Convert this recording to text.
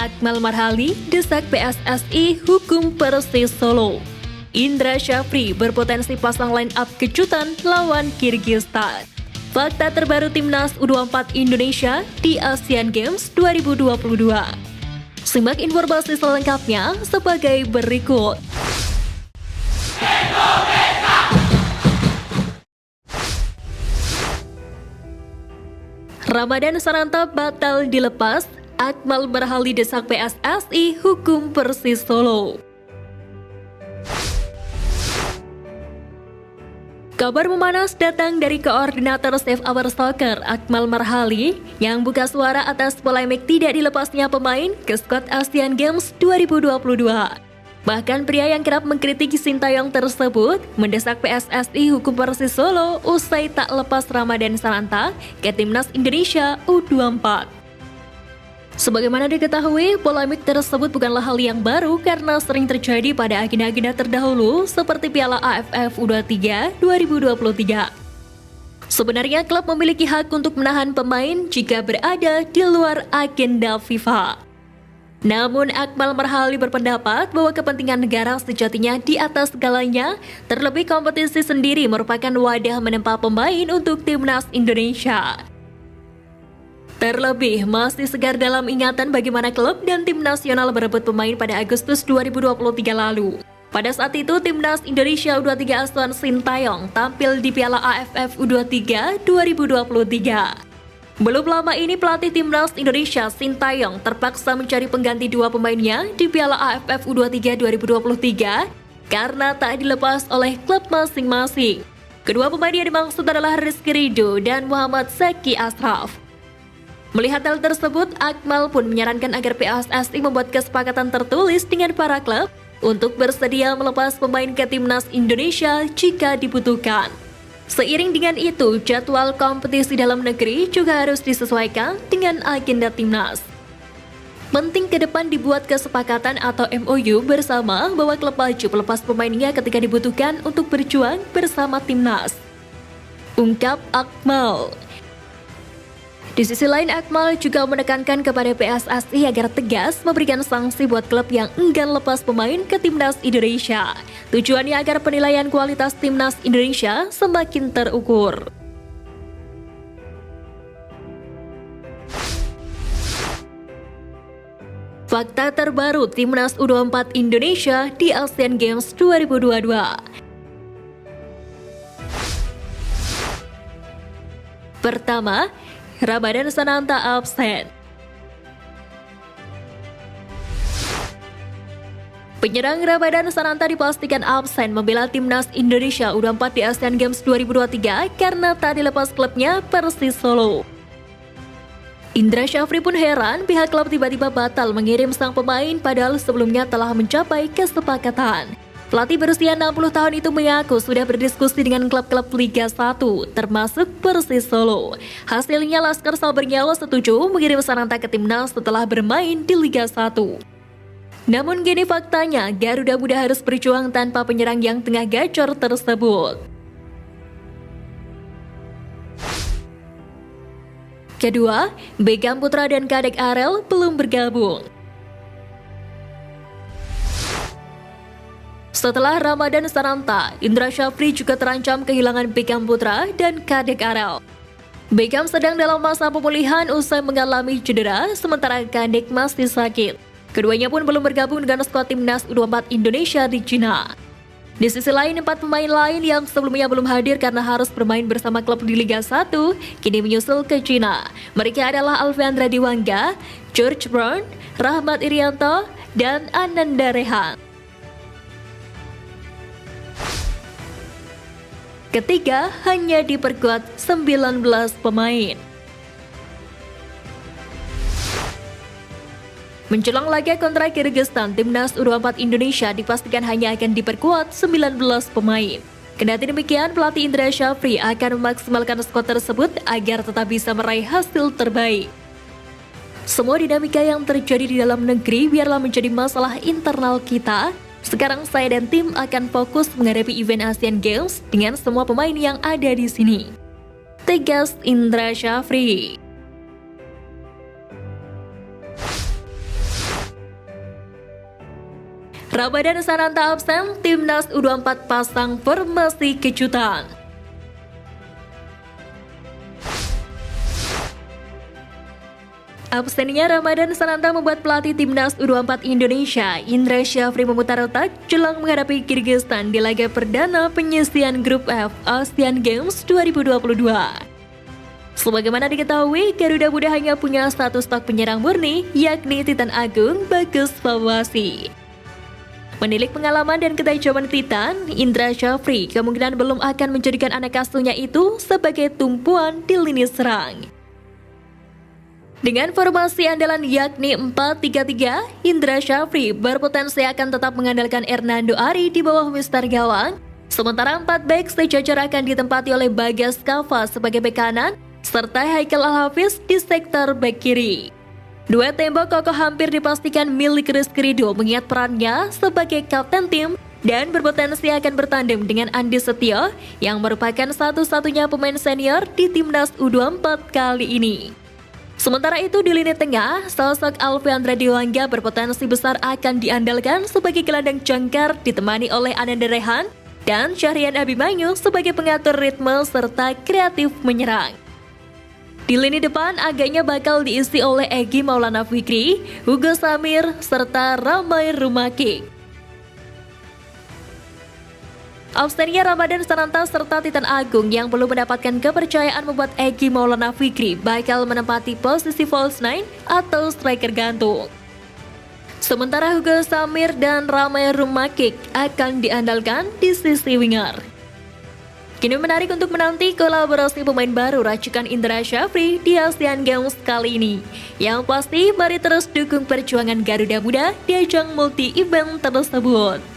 Akmal Marhali desak PSSI hukum Persis Solo. Indra Syafri berpotensi pasang line up kejutan lawan Kirgistan. Fakta terbaru Timnas U24 Indonesia di Asian Games 2022. Simak informasi selengkapnya sebagai berikut. Ramadan Sananta batal dilepas, Akmal Marhali desak PSSI hukum Persis Solo. Kabar memanas datang dari koordinator Save Our Soccer Akmal Marhali yang buka suara atas polemik tidak dilepasnya pemain ke skuad Asian Games 2022. Bahkan pria yang kerap mengkritik Sintayong tersebut mendesak PSSI hukum Persis Solo usai tak lepas Ramadan Sananta ke Timnas Indonesia U24. Sebagaimana diketahui, polemik tersebut bukanlah hal yang baru karena sering terjadi pada agenda-agenda terdahulu seperti Piala AFF U23 2023. Sebenarnya klub memiliki hak untuk menahan pemain jika berada di luar agenda FIFA. Namun Akmal Marhali berpendapat bahwa kepentingan negara sejatinya di atas segalanya, terlebih kompetisi sendiri merupakan wadah menempa pemain untuk Timnas Indonesia. Terlebih, masih segar dalam ingatan bagaimana klub dan tim nasional berebut pemain pada Agustus 2023 lalu. Pada saat itu, Timnas Indonesia U23 asuhan Sintayong tampil di Piala AFF U23 2023. Belum lama ini, pelatih Timnas Indonesia Sintayong terpaksa mencari pengganti dua pemainnya di Piala AFF U23 2023 karena tak dilepas oleh klub masing-masing. Kedua pemain yang dimaksud adalah Rizky Ridho dan Muhammad Zaki Ashraf. Melihat hal tersebut, Akmal pun menyarankan agar PSSI membuat kesepakatan tertulis dengan para klub untuk bersedia melepas pemain ke Timnas Indonesia jika dibutuhkan. Seiring dengan itu, jadwal kompetisi dalam negeri juga harus disesuaikan dengan agenda Timnas. Penting ke depan dibuat kesepakatan atau MOU bersama bahwa klub wajib melepas pemainnya ketika dibutuhkan untuk berjuang bersama Timnas, ungkap Akmal. Di sisi lain, Akmal juga menekankan kepada PSSI agar tegas memberikan sanksi buat klub yang enggan lepas pemain ke Timnas Indonesia. Tujuannya agar penilaian kualitas Timnas Indonesia semakin terukur. Fakta terbaru Timnas U24 Indonesia di Asian Games 2022. Pertama, Ramadan Sananta absen. Penyerang Ramadan Sananta dipastikan absen membela Timnas Indonesia U24 di Asian Games 2023 karena tak dilepas klubnya Persis Solo. Indra Syafri pun heran pihak klub tiba-tiba batal mengirim sang pemain padahal sebelumnya telah mencapai kesepakatan. Pelatih berusia 60 tahun itu mengaku sudah berdiskusi dengan klub-klub Liga 1, termasuk Persis Solo. Hasilnya Laskar Salbernyawa setuju mengirim Sananta ke Timnas setelah bermain di Liga 1. Namun gini faktanya, Garuda Muda harus berjuang tanpa penyerang yang tengah gacor tersebut. Kedua, Beckham Putra dan Kadek Arel belum bergabung. Setelah Ramadan Sananta, Indra Syafri juga terancam kehilangan Beckham Putra dan Kadek Arel. Beckham sedang dalam masa pemulihan usai mengalami cedera, sementara Kadek masih sakit. Keduanya pun belum bergabung dengan skuad Timnas U24 Indonesia di Cina. Di sisi lain, 4 pemain lain yang sebelumnya belum hadir karena harus bermain bersama klub di Liga 1, kini menyusul ke Cina. Mereka adalah Alfiandra Diwangga, George Brown, Rahmat Irianto, dan Ananda Rehan. Ketiga, hanya diperkuat 19 pemain. Menjelang laga kontra Kirgistan, Timnas U24 Indonesia dipastikan hanya akan diperkuat 19 pemain. Kendati demikian, pelatih Indra Syafri akan memaksimalkan skuad tersebut agar tetap bisa meraih hasil terbaik. Semua dinamika yang terjadi di dalam negeri biarlah menjadi masalah internal kita. Sekarang saya dan tim akan fokus menghadapi event Asian Games dengan semua pemain yang ada di sini, tegas Indra Syafri. Ramadan Sananta absen, Timnas U24 pasang formasi kejutan. Absennya Ramadan Sananta membuat pelatih Timnas U24 Indonesia, Indra Syafri memutar otak jelang menghadapi Kyrgyzstan di laga perdana penyisian Grup F Asian Games 2022. Sebagaimana diketahui, Garuda Muda hanya punya satu stok penyerang murni, yakni Titan Agung Bagus Fawasi. Menilik pengalaman dan ketajaman Titan, Indra Syafri kemungkinan belum akan menjadikan anak asuhnya itu sebagai tumpuan di lini serang. Dengan formasi andalan yakni 4-3-3, Indra Syafri berpotensi akan tetap mengandalkan Hernando Ari di bawah Mister Gawang, sementara 4 bek sejajar akan ditempati oleh Bagas Kava sebagai bek kanan, serta Haikal Al-Hafiz di sektor bek kiri. Dua tembok kokoh hampir dipastikan milik Rizky Ridho mengingat perannya sebagai kapten tim dan berpotensi akan bertandem dengan Andi Setio yang merupakan satu-satunya pemain senior di Timnas U24 kali ini. Sementara itu di lini tengah, sosok Alfiandra Dewangga berpotensi besar akan diandalkan sebagai gelandang jangkar ditemani oleh Ananda Rehan dan Syahrian Abimanyu sebagai pengatur ritme serta kreatif menyerang. Di lini depan agaknya bakal diisi oleh Egy Maulana Fikri, Hugo Samir, serta Ramai Rumakik. Absennya Ramadan Sananta serta Titan Agung yang belum mendapatkan kepercayaan membuat Egy Maulana Fikri bakal menempati posisi false nine atau striker gantung. Sementara Hugo Samir dan Ramai Rumakik akan diandalkan di sisi winger. Kini menarik untuk menanti kolaborasi pemain baru racikan Indra Syafri di Asian Games kali ini. Yang pasti, mari terus dukung perjuangan Garuda Muda di ajang multi-event tersebut.